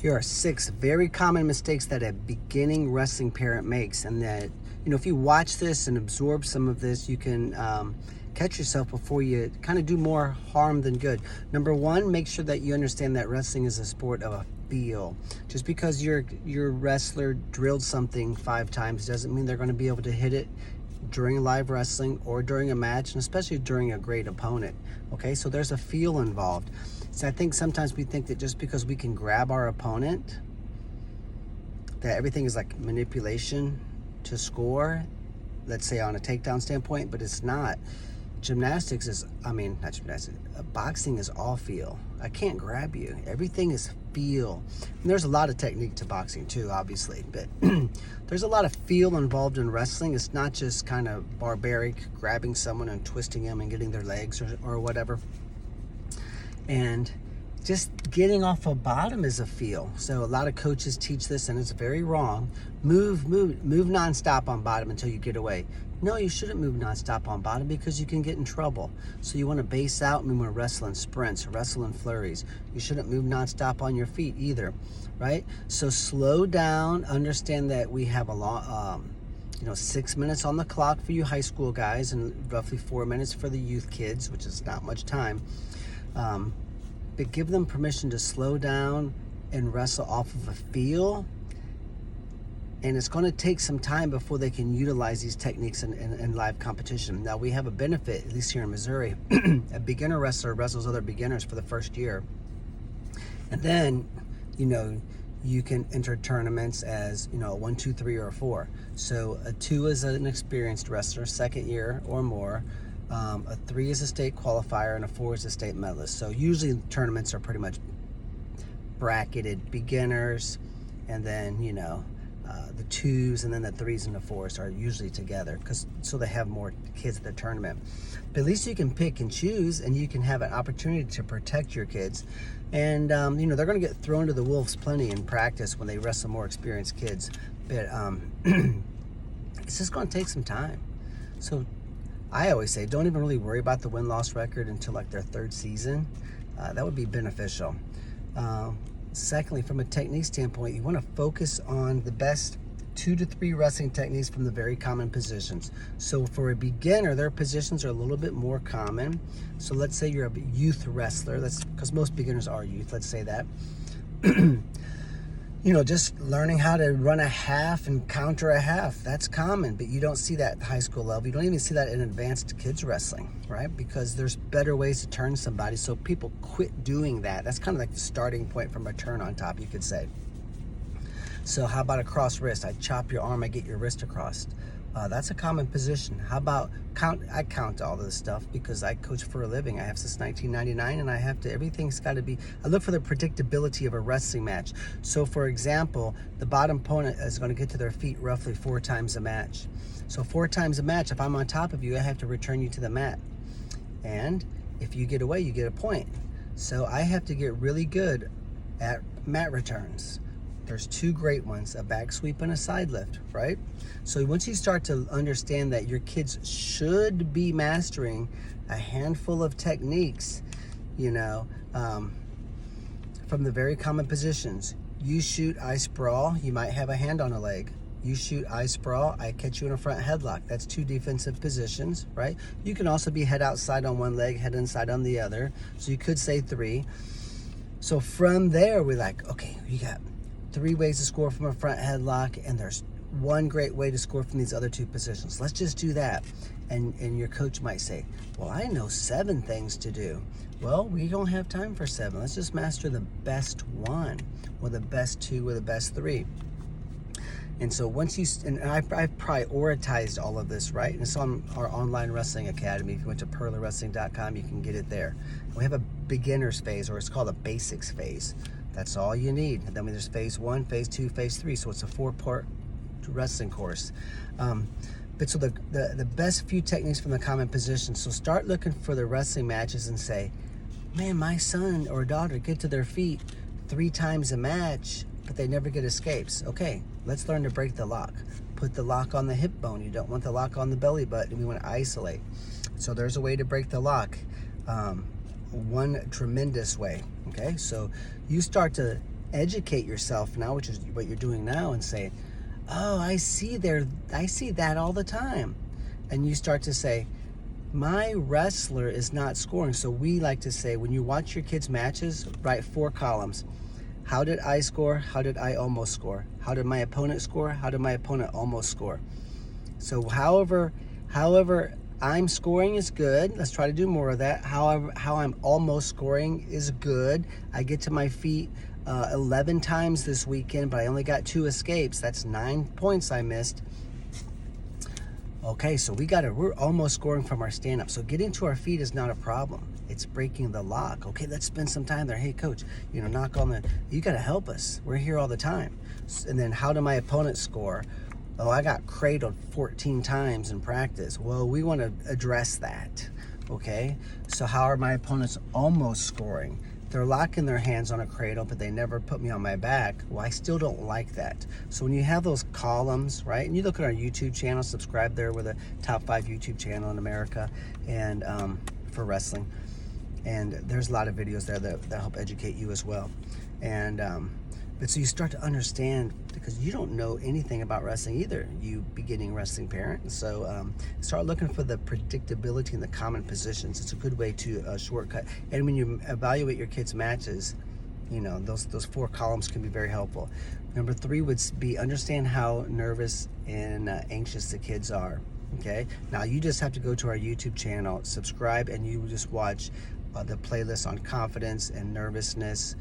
Here are 6 very common mistakes that a beginning wrestling parent makes, and that, if you watch this and absorb some of this, you can catch yourself before you kind of do more harm than good. Number 1, make sure that you understand that wrestling is a sport of a feel. Just because your wrestler drilled something 5 times doesn't mean they're going to be able to hit it during live wrestling or during a match, and especially during a great opponent. Okay, so there's a feel involved. So I think sometimes we think that just because we can grab our opponent, that everything is like manipulation to score, let's say on a takedown standpoint, but it's not. Gymnastics is, not gymnastics, boxing is all feel. I can't grab you. Everything is feel. And there's a lot of technique to boxing too, obviously, but there's a lot of feel involved in wrestling. It's not just kind of barbaric, grabbing someone and twisting them and getting their legs or whatever. And just getting off a bottom is a feel. So a lot of coaches teach this, and it's very wrong. Move nonstop on bottom until you get away. No, you shouldn't move nonstop on bottom because you can get in trouble. So you want to base out and we want to wrestle in sprints, wrestle in flurries. You shouldn't move nonstop on your feet either, right? So slow down. Understand that we have a long, 6 minutes on the clock for you high school guys, and roughly 4 minutes for the youth kids, which is not much time. But give them permission to slow down and wrestle off of a feel. And it's going to take some time before they can utilize these techniques in live competition. Now, we have a benefit, at least here in Missouri. A beginner wrestler wrestles other beginners for the first year. And then, you can enter tournaments as, a 1, 2, 3, or a 4. So a 2 is an experienced wrestler, second year or more. A 3 is a state qualifier, and a 4 is a state medalist. So usually tournaments are pretty much bracketed beginners, and then the 2s and then the 3s and the 4s are usually together, so they have more kids at the tournament. But at least you can pick and choose, and you can have an opportunity to protect your kids. And they're going to get thrown to the wolves plenty in practice when they wrestle more experienced kids. But it's just going to take some time. So I always say, don't even really worry about the win-loss record until like their 3rd season. That would be beneficial. Secondly, from a technique standpoint, you want to focus on the best 2 to 3 wrestling techniques from the very common positions. So for a beginner, their positions are a little bit more common. So let's say you're a youth wrestler. That's because most beginners are youth. Let's say that. Just learning how to run a half and counter a half. That's common, but you don't see that at the high school level. You don't even see that in advanced kids wrestling, right? Because there's better ways to turn somebody, so people quit doing that. That's kind of like the starting point from a turn on top, you could say. So how about a cross wrist? I chop your arm, I get your wrist across. That's a common position. How about I count all this stuff because I coach for a living. I have since 1999, and everything's got to be, I look for the predictability of a wrestling match. So for example, the bottom opponent is going to get to their feet roughly 4 times a match. So 4 times a match, if I'm on top of you, I have to return you to the mat. And if you get away, you get a point. So I have to get really good at mat returns. There's 2 great ones, a back sweep and a side lift, right? So once you start to understand that your kids should be mastering a handful of techniques, from the very common positions. You shoot, I sprawl, you might have a hand on a leg. You shoot, I sprawl, I catch you in a front headlock. That's 2 defensive positions, right? You can also be head outside on one leg, head inside on the other. So you could say 3. So from there, we're like, okay, you got 3 ways to score from a front headlock, and there's 1 great way to score from these other 2 positions. Let's just do that. And your coach might say, well, I know 7 things to do. Well, we don't have time for 7. Let's just master the best 1, or the best 2, or the best 3. And so once I've prioritized all of this, right? And it's on our online wrestling academy. If you went to purlerwrestling.com, you can get it there. And we have a beginner's phase, or it's called a basics phase. That's all you need. And then there's phase 1, phase 2, phase 3. So it's a 4-part wrestling course. But so the best few techniques from the common positions. So start looking for the wrestling matches and say, man, my son or daughter get to their feet 3 times a match, but they never get escapes. Okay, let's learn to break the lock. Put the lock on the hip bone. You don't want the lock on the belly button. We want to isolate. So there's a way to break the lock. One tremendous way. Okay, so you start to educate yourself now, which is what you're doing now, and say, oh, I see that all the time. And you start to say, my wrestler is not scoring. So we like to say, when you watch your kids' matches, write 4 columns. How did I score? How did I almost score? How did my opponent score? How did my opponent almost score? So however I'm scoring is good. Let's try to do more of that. However, how I'm almost scoring is good. I get to my feet 11 times this weekend, but I only got 2 escapes. That's 9 points I missed. Okay, so we're almost scoring from our stand-up. So getting to our feet is not a problem. It's breaking the lock. Okay, let's spend some time there. Hey, coach, knock on you got to help us. We're here all the time. And then how did my opponent score? Oh, I got cradled 14 times in practice. Well, we want to address that, okay? So how are my opponents almost scoring? They're locking their hands on a cradle, but they never put me on my back. Well, I still don't like that. So when you have those columns, right? And you look at our YouTube channel, subscribe there. We're the top 5 YouTube channel in America and for wrestling. And there's a lot of videos there that help educate you as well. And but so you start to understand, because you don't know anything about wrestling either, you beginning wrestling parent. And so start looking for the predictability in the common positions. It's a good way to shortcut. And when you evaluate your kids' matches, those 4 columns can be very helpful. Number 3 would be understand how nervous and anxious the kids are. Okay, now you just have to go to our YouTube channel, subscribe, and you just watch the playlist on confidence and nervousness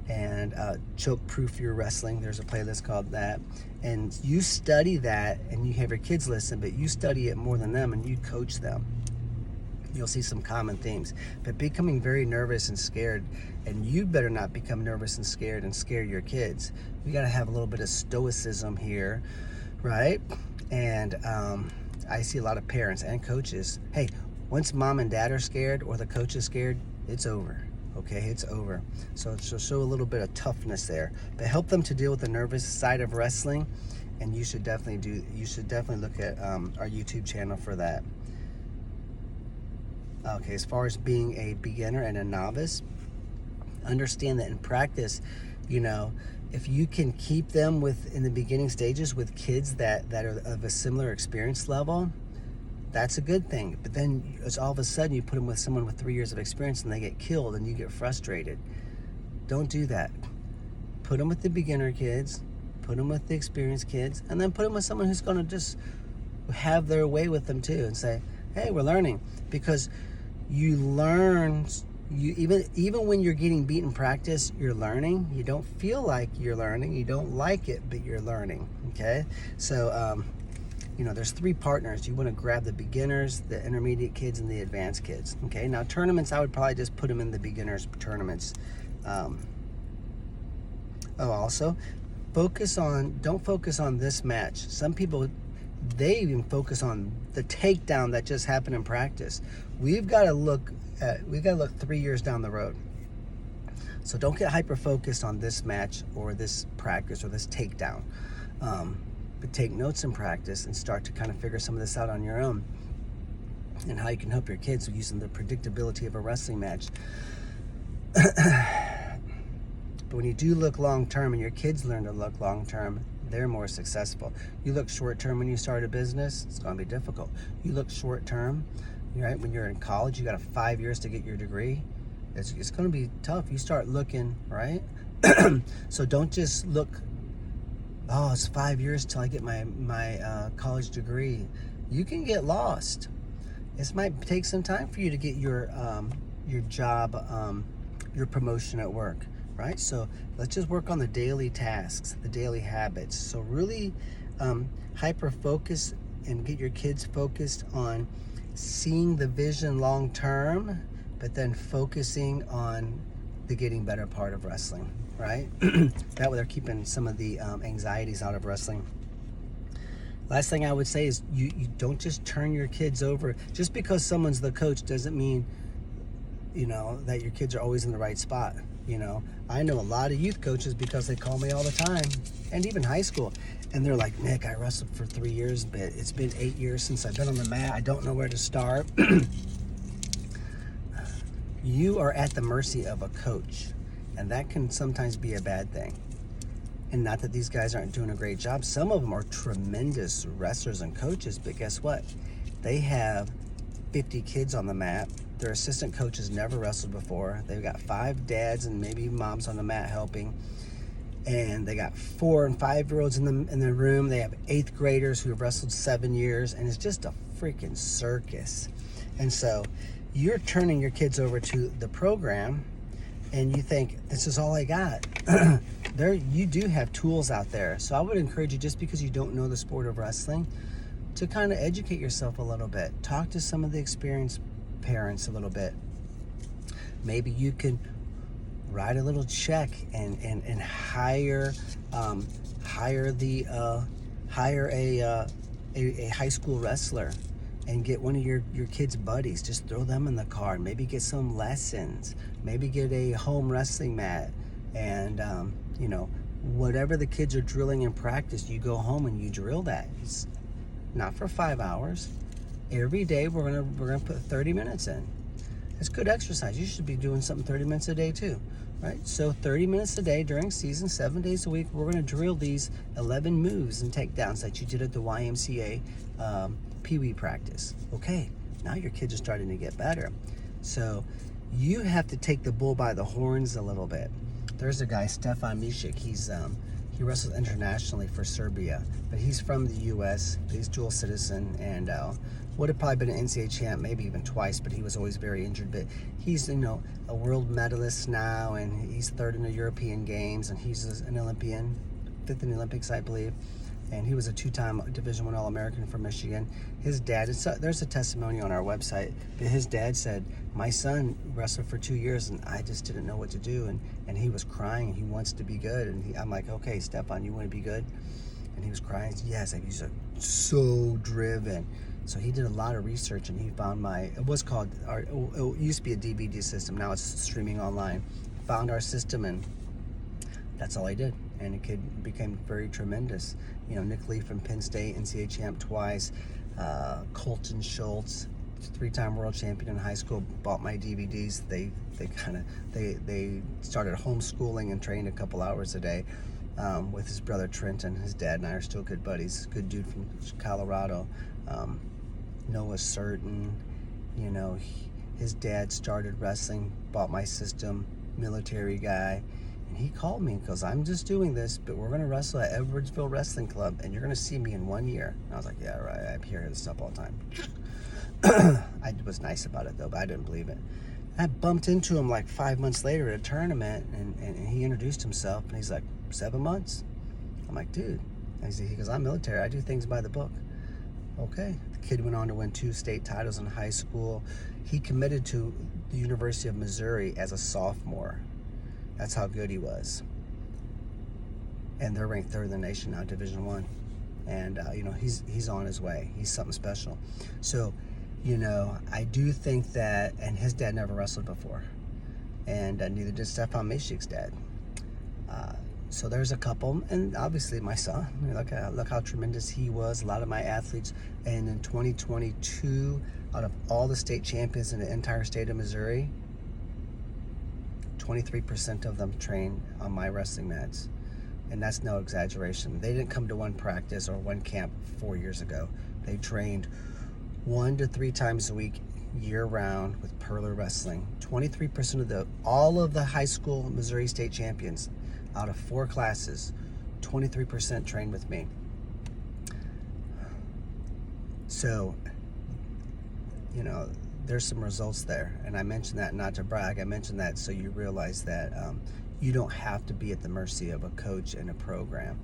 and choke proof your wrestling. There's a playlist called that, and you study that, and you have your kids listen, but you study it more than them, and you coach them. You'll see some common themes. But becoming very nervous and scared, and you better not become nervous and scared and scare your kids. We got to have a little bit of stoicism here, right? And I see a lot of parents and coaches, hey, once mom and dad are scared or the coach is scared, it's over. Okay, it's over. So show a little bit of toughness there, but help them to deal with the nervous side of wrestling. And you should definitely look at our YouTube channel for that. Okay, as far as being a beginner and a novice, understand that in practice, if you can keep them in the beginning stages with kids that are of a similar experience level, that's a good thing. But then it's all of a sudden you put them with someone with 3 years of experience and they get killed and you get frustrated. Don't do that. Put them with the beginner kids, put them with the experienced kids, and then put them with someone who's going to just have their way with them too, and say, hey, we're learning. Because you learn, even when you're getting beat in practice, you're learning. You don't feel like you're learning. You don't like it, but you're learning, okay? So, there's 3 partners. You want to grab the beginners, the intermediate kids, and the advanced kids. Okay, now tournaments, I would probably just put them in the beginners tournaments. Also, don't focus on this match. Some people, they even focus on the takedown that just happened in practice. We've got to look 3 years down the road. So don't get hyper focused on this match or this practice or this takedown. But take notes in practice and start to kind of figure some of this out on your own, and how you can help your kids using the predictability of a wrestling match. But when you do look long term and your kids learn to look long term, they're more successful. You look short term when you start a business, it's going to be difficult. You look short term, right? When you're in college, you got 5 years to get your degree. It's going to be tough. You start looking, right? So don't just look, oh, it's 5 years till I get my college degree. You can get lost. This might take some time for you to get your job, your promotion at work, right? So let's just work on the daily tasks, the daily habits. So really hyper focus and get your kids focused on seeing the vision long term, but then focusing on the getting better part of wrestling, right? That way they're keeping some of the anxieties out of wrestling. Last thing I would say is you don't just turn your kids over. Just because someone's the coach doesn't mean, that your kids are always in the right spot. I know a lot of youth coaches because they call me all the time, and even high school. And they're like, Nick, I wrestled for 3 years, but it's been 8 years since I've been on the mat. I don't know where to start. You are at the mercy of a coach. and that can sometimes be a bad thing. And not that these guys aren't doing a great job. Some of them are tremendous wrestlers and coaches, but guess what? They have 50 kids on the mat. Their assistant coaches never wrestled before. They've got 5 dads and maybe moms on the mat helping. And they got 4 and 5-year-olds in the room. They have 8th graders who have wrestled 7 years, and it's just a freaking circus. And so you're turning your kids over to the program, and you think, this is all I got. You do have tools out there. So I would encourage you, just because you don't know the sport of wrestling, to kind of educate yourself a little bit. Talk to some of the experienced parents a little bit. Maybe you can write a little check and hire a high school wrestler, and get one of your kids' buddies. Just throw them in the car. Maybe get some lessons. Maybe get a home wrestling mat, and whatever the kids are drilling in practice, you go home and you drill that. It's not for 5 hours. Every day we're gonna put 30 minutes in. It's good exercise. You should be doing something 30 minutes a day too, right? So 30 minutes a day during season, 7 days a week, we're gonna drill these 11 moves and takedowns that you did at the YMCA Pee Wee practice. Okay, now your kids are starting to get better. So you have to take the bull by the horns a little bit. There's a guy, Stefan Misic. He wrestles internationally for Serbia, but he's from the U.S. He's dual citizen, and would have probably been an NCAA champ, maybe even twice, but he was always very injured. But he's a world medalist now, and he's 3rd in the European Games, and he's an Olympian, 5th in the Olympics, I believe. And he was a 2-time Division I All-American from Michigan. His dad, there's a testimony on our website, but his dad said, my son wrestled for 2 years and I just didn't know what to do. And he was crying, and he wants to be good. And I'm like, okay, Stefan, you want to be good? And he was crying, yes, he's so driven. So he did a lot of research, and he found it used to be a DVD system, now it's streaming online. Found our system, and that's all I did. And the kid became very tremendous. Nick Lee from Penn State, NCAA champ twice. Colton Schultz, 3-time world champion in high school, bought my DVDs. They started homeschooling and trained a couple hours a day with his brother Trenton. His dad and I are still good buddies. Good dude from Colorado. Noah Certain, his dad started wrestling, bought my system, military guy. And he called me and goes, I'm just doing this, but we're going to wrestle at Edwardsville Wrestling Club, and you're going to see me in 1 year. And I was like, yeah, right, I hear this stuff all the time. I was nice about it, though, but I didn't believe it. I bumped into him like 5 months later at a tournament, and he introduced himself, and he's like, 7 months? I'm like, dude. And he goes, I'm military. I do things by the book. Okay. The kid went on to win 2 state titles in high school. He committed to the University of Missouri as a sophomore. That's how good he was. And they're ranked 3rd in the nation now, Division I. And he's on his way. He's something special. So, I do think that, and his dad never wrestled before, and neither did Stefan Misic's dad. So there's a couple, and obviously my son. Look how tremendous he was. A lot of my athletes, and in 2022, out of all the state champions in the entire state of Missouri, 23% of them train on my wrestling mats. And that's no exaggeration. They didn't come to one practice or one camp 4 years ago. They trained 1 to 3 times a week, year round, with Purler wrestling. 23% of all of the high school Missouri state champions, out of 4 classes, 23% trained with me. So, there's some results there. And I mentioned that not to brag. I mentioned that so you realize that you don't have to be at the mercy of a coach and a program.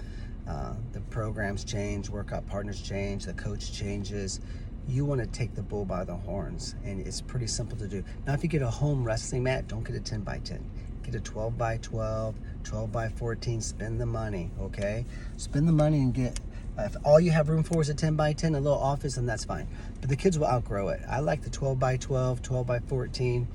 The programs change, workout partners change, the coach changes. You want to take the bull by the horns, and it's pretty simple to do. Now, if you get a home wrestling mat, don't get a 10 by 10. Get a 12 by 12, 12 by 14, spend the money, okay? Spend the money and get, if all you have room for is a 10 by 10, a little office, then that's fine. But the kids will outgrow it. I like the 12 by 12, 12 by 14,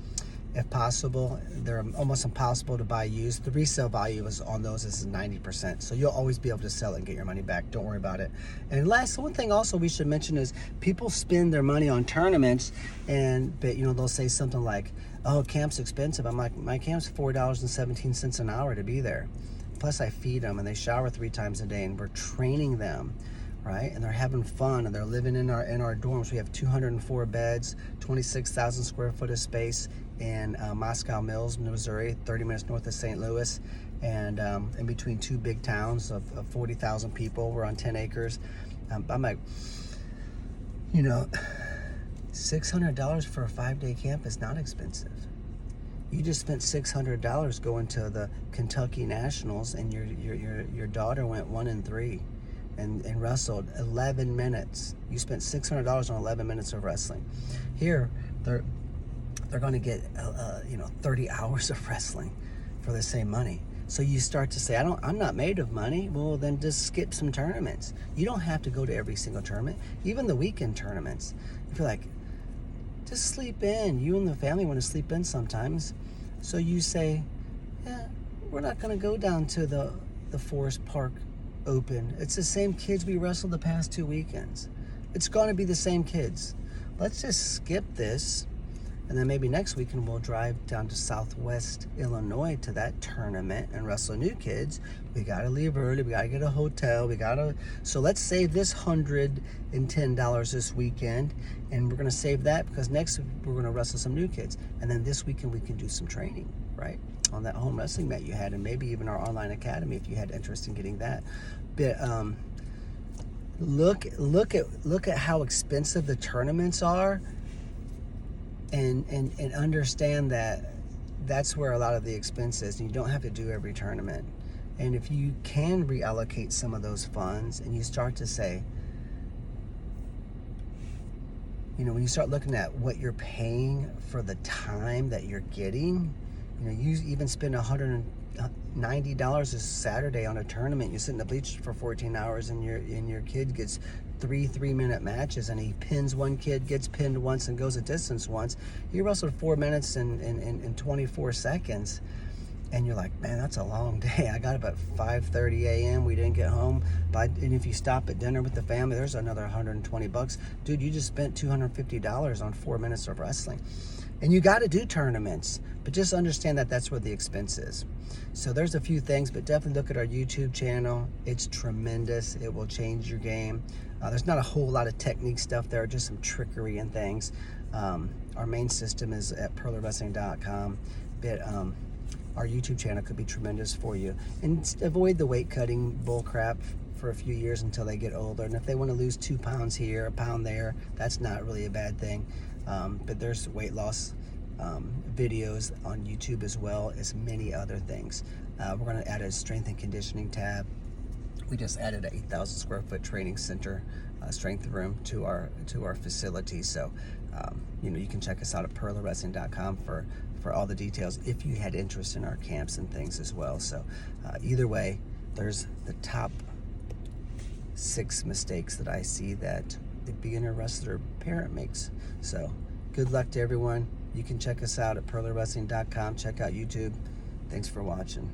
if possible. They're almost impossible to buy used. The resale value on those is 90%. So you'll always be able to sell it and get your money back. Don't worry about it. And one thing also we should mention is people spend their money on tournaments, but they'll say something like, oh, camp's expensive. I'm like, my camp's $4.17 an hour to be there. Plus I feed them and they shower 3 times a day and we're training them, right? And they're having fun and they're living in our dorms. We have 204 beds, 26,000 square foot of space in Moscow Mills, Missouri, 30 minutes north of St. Louis, and in between 2 big towns of 40,000 people. We're on 10 acres. I'm like, you know, $600 for a 5-day camp is not expensive. You just spent $600 going to the Kentucky Nationals, and your daughter went 1-3 and wrestled 11 minutes. You spent $600 on 11 minutes of wrestling. Here, they're going to get 30 hours of wrestling for the same money. So you start to say, I'm not made of money. Well, then just skip some tournaments. You don't have to go to every single tournament, even the weekend tournaments. If you're like, just sleep in. You and the family want to sleep in sometimes. So you say, yeah, we're not going to go down to the Forest Park Open. It's the same kids we wrestled the past 2 weekends. It's going to be the same kids. Let's just skip this. And then maybe next weekend we'll drive down to Southwest Illinois to that tournament and wrestle new kids. We got to leave early. We got to get a hotel. So let's save this $110 this weekend. And we're going to save that because next week we're going to wrestle some new kids. And then this weekend we can do some training, right? On that home wrestling mat you had, and maybe even our online academy if you had interest in getting that. But look at how expensive the tournaments are. And understand that that's where a lot of the expense is, and you don't have to do every tournament. And if you can reallocate some of those funds and you start to say, when you start looking at what you're paying for the time that you're getting, you even spend $190 this Saturday on a tournament. You sit in the bleachers for 14 hours and your kid gets 3 3-minute matches, and he pins one kid, gets pinned once, and goes a distance once. He wrestled 4 minutes and 24 seconds. And you're like, man, that's a long day. I got up at 5:30 a.m. We didn't get home. And if you stop at dinner with the family, there's another $120. Dude, you just spent $250 on 4 minutes of wrestling. And you got to do tournaments, but just understand that that's where the expense is. So there's a few things, but definitely look at our YouTube channel. It's tremendous. It will change your game. There's not a whole lot of technique stuff there, just some trickery and things. Our main system is at purlerwrestling.com, but our YouTube channel could be tremendous for you. And avoid the weight cutting bull crap for a few years until they get older. And if they want to lose 2 pounds here, a pound there, that's not really a bad thing. But there's weight loss videos on YouTube as well as many other things. We're going to add a strength and conditioning tab. We just added an 8,000 square foot training center, strength room to our facility. So, you can check us out at purlerwrestling.com for all the details if you had interest in our camps and things as well. So, either way, there's the top 6 mistakes that I see that the beginner wrestler parent makes. So, good luck to everyone. You can check us out at purlerwrestling.com. Check out YouTube. Thanks for watching.